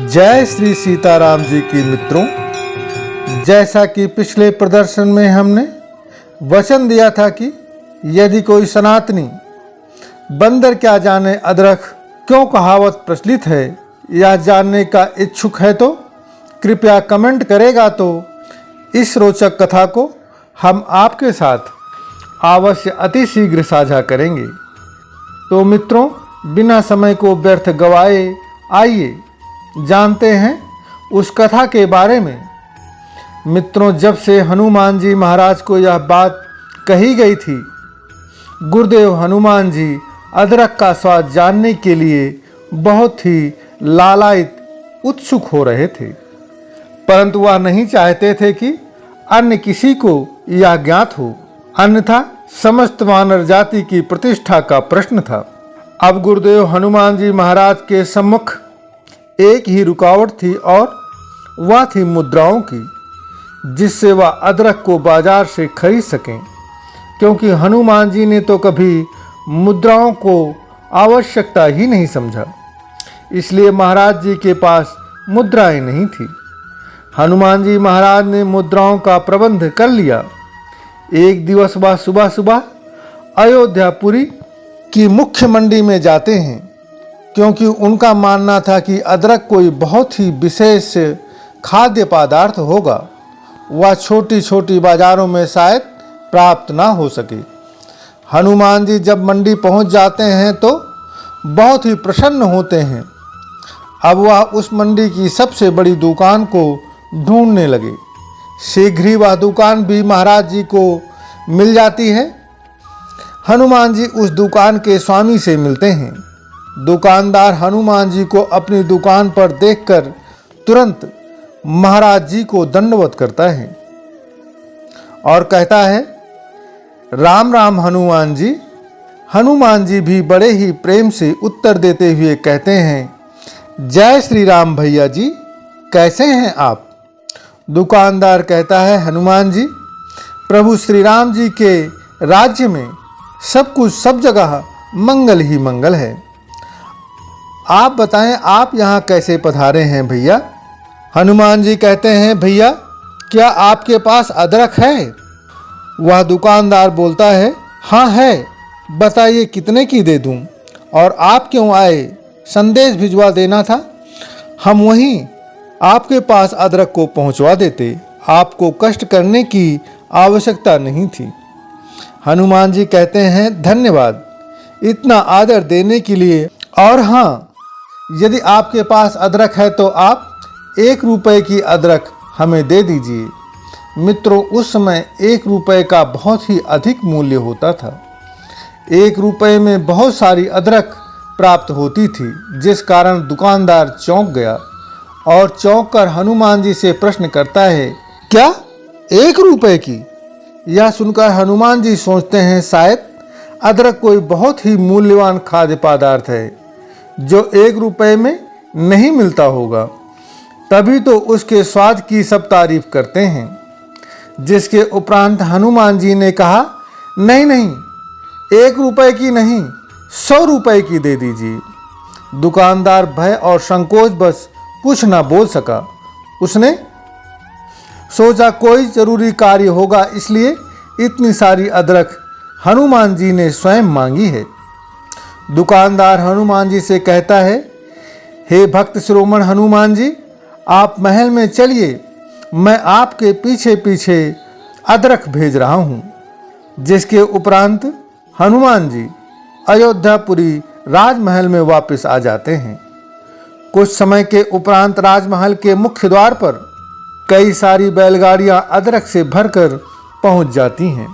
जय श्री सीताराम जी की मित्रों, जैसा कि पिछले प्रदर्शन में हमने वचन दिया था कि यदि कोई सनातनी बंदर क्या जाने अदरक क्यों कहावत प्रचलित है या जानने का इच्छुक है तो कृपया कमेंट करेगा, तो इस रोचक कथा को हम आपके साथ अवश्य अति शीघ्र साझा करेंगे। तो मित्रों, बिना समय को व्यर्थ गवाए आइए जानते हैं उस कथा के बारे में। मित्रों, जब से हनुमान जी महाराज को यह बात कही गई थी, गुरुदेव हनुमान जी अदरक का स्वाद जानने के लिए बहुत ही लालायित उत्सुक हो रहे थे, परंतु वह नहीं चाहते थे कि अन्य किसी को यह ज्ञात हो, अन्यथा समस्त वानर जाति की प्रतिष्ठा का प्रश्न था। अब गुरुदेव हनुमान जी महाराज के सम्मुख एक ही रुकावट थी और वह थी मुद्राओं की, जिससे वह अदरक को बाजार से खरीद सकें, क्योंकि हनुमान जी ने तो कभी मुद्राओं को आवश्यकता ही नहीं समझा। इसलिए महाराज जी के पास मुद्राएं नहीं थी। हनुमान जी महाराज ने मुद्राओं का प्रबंध कर लिया। एक दिवस वह सुबह सुबह अयोध्यापुरी की मुख्य मंडी में जाते हैं, क्योंकि उनका मानना था कि अदरक कोई बहुत ही विशेष खाद्य पदार्थ होगा, वह छोटी छोटी बाजारों में शायद प्राप्त ना हो सके। हनुमान जी जब मंडी पहुंच जाते हैं तो बहुत ही प्रसन्न होते हैं। अब वह उस मंडी की सबसे बड़ी दुकान को ढूंढने लगे। शीघ्र ही वह दुकान भी महाराज जी को मिल जाती है। हनुमान जी उस दुकान के स्वामी से मिलते हैं। दुकानदार हनुमान जी को अपनी दुकान पर देखकर तुरंत महाराज जी को दंडवत करता है और कहता है, राम राम हनुमान जी। हनुमान जी भी बड़े ही प्रेम से उत्तर देते हुए कहते हैं, जय श्री राम भैया जी, कैसे हैं आप? दुकानदार कहता है, हनुमान जी, प्रभु श्री राम जी के राज्य में सब कुछ सब जगह मंगल ही मंगल है। आप बताएं, आप यहाँ कैसे पधारे हैं भैया? हनुमान जी कहते हैं, भैया क्या आपके पास अदरक है? वह दुकानदार बोलता है, हाँ है, बताइए कितने की दे दूं? और आप क्यों आए? संदेश भिजवा देना था, हम वहीं आपके पास अदरक को पहुंचवा देते, आपको कष्ट करने की आवश्यकता नहीं थी। हनुमान जी कहते हैं, धन्यवाद इतना आदर देने के लिए, और हाँ, यदि आपके पास अदरक है तो आप 1 रुपये की अदरक हमें दे दीजिए। मित्रों, उस समय 1 रुपये का बहुत ही अधिक मूल्य होता था। 1 रुपये में बहुत सारी अदरक प्राप्त होती थी, जिस कारण दुकानदार चौंक गया और चौंक कर हनुमान जी से प्रश्न करता है, क्या 1 रुपये की? यह सुनकर हनुमान जी सोचते हैं, शायद अदरक कोई बहुत ही मूल्यवान खाद्य पदार्थ है जो 1 रुपये में नहीं मिलता होगा, तभी तो उसके स्वाद की सब तारीफ करते हैं। जिसके उपरांत हनुमान जी ने कहा, नहीं नहीं, 1 रुपये की नहीं, 100 रुपये की दे दीजिए। दुकानदार भय और संकोच बस कुछ ना बोल सका। उसने सोचा कोई जरूरी कार्य होगा, इसलिए इतनी सारी अदरक हनुमान जी ने स्वयं मांगी है। दुकानदार हनुमान जी से कहता है, हे भक्त शिरोमण हनुमान जी, आप महल में चलिए, मैं आपके पीछे पीछे अदरक भेज रहा हूँ। जिसके उपरांत हनुमान जी अयोध्यापुरी राजमहल में वापस आ जाते हैं। कुछ समय के उपरांत राजमहल के मुख्य द्वार पर कई सारी बैलगाड़ियां अदरक से भरकर पहुंच जाती हैं।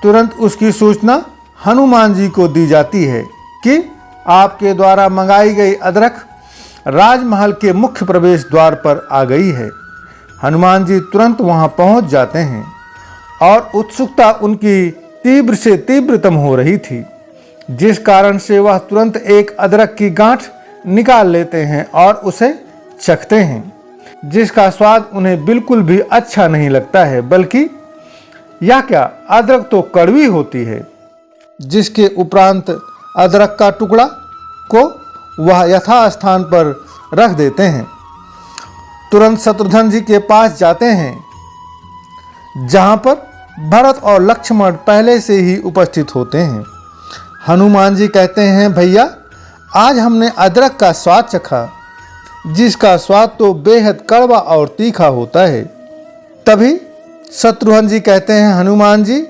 तुरंत उसकी सूचना हनुमान जी को दी जाती है कि आपके द्वारा मंगाई गई अदरक राजमहल के मुख्य प्रवेश द्वार पर आ गई है। हनुमान जी तुरंत वहां पहुंच जाते हैं और उत्सुकता उनकी तीव्र से तीव्रतम हो रही थी, जिस कारण से वह तुरंत एक अदरक की गांठ निकाल लेते हैं और उसे चखते हैं, जिसका स्वाद उन्हें बिल्कुल भी अच्छा नहीं लगता है, बल्कि यह क्या, अदरक तो कड़वी होती है। जिसके उपरांत अदरक का टुकड़ा को वह यथास्थान पर रख देते हैं। तुरंत शत्रुघ्न जी के पास जाते हैं, जहां पर भरत और लक्ष्मण पहले से ही उपस्थित होते हैं। हनुमान जी कहते हैं, भैया आज हमने अदरक का स्वाद चखा, जिसका स्वाद तो बेहद कड़वा और तीखा होता है। तभी शत्रुघ्न जी कहते हैं, हनुमान जी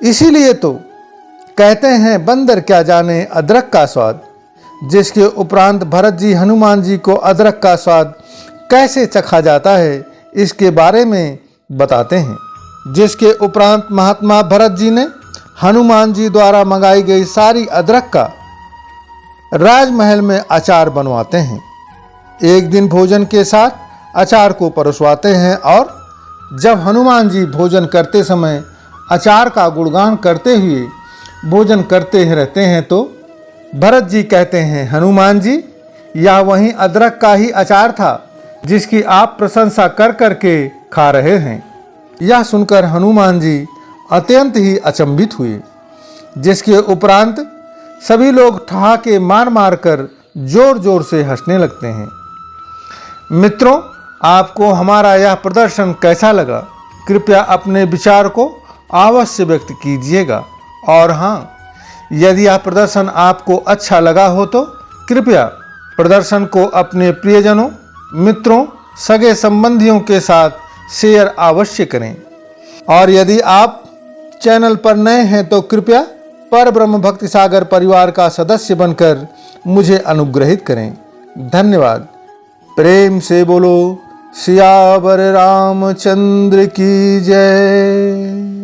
इसीलिए तो कहते हैं बंदर क्या जाने अदरक का स्वाद। जिसके उपरांत भरत जी हनुमान जी को अदरक का स्वाद कैसे चखा जाता है इसके बारे में बताते हैं। जिसके उपरांत महात्मा भरत जी ने हनुमान जी द्वारा मंगाई गई सारी अदरक का राजमहल में अचार बनवाते हैं। एक दिन भोजन के साथ अचार को परोसवाते हैं और जब हनुमान जी भोजन करते समय अचार का गुणगान करते हुए भोजन करते रहते हैं तो भरत जी कहते हैं, हनुमान जी यह वही अदरक का ही अचार था जिसकी आप प्रशंसा कर करके खा रहे हैं। यह सुनकर हनुमान जी अत्यंत ही अचंभित हुए। जिसके उपरांत सभी लोग ठहाके मार मार कर जोर जोर से हंसने लगते हैं। मित्रों, आपको हमारा यह प्रदर्शन कैसा लगा? कृपया अपने विचार को अवश्य व्यक्त कीजिएगा। और हाँ, यदि यह प्रदर्शन आपको अच्छा लगा हो तो कृपया प्रदर्शन को अपने प्रियजनों, मित्रों, सगे संबंधियों के साथ शेयर अवश्य करें। और यदि आप चैनल पर नए हैं तो कृपया परब्रह्म भक्ति सागर परिवार का सदस्य बनकर मुझे अनुग्रहित करें। धन्यवाद। प्रेम से बोलो सियावर रामचंद्र की जय।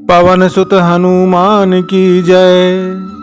पवन सुत हनुमान की जय।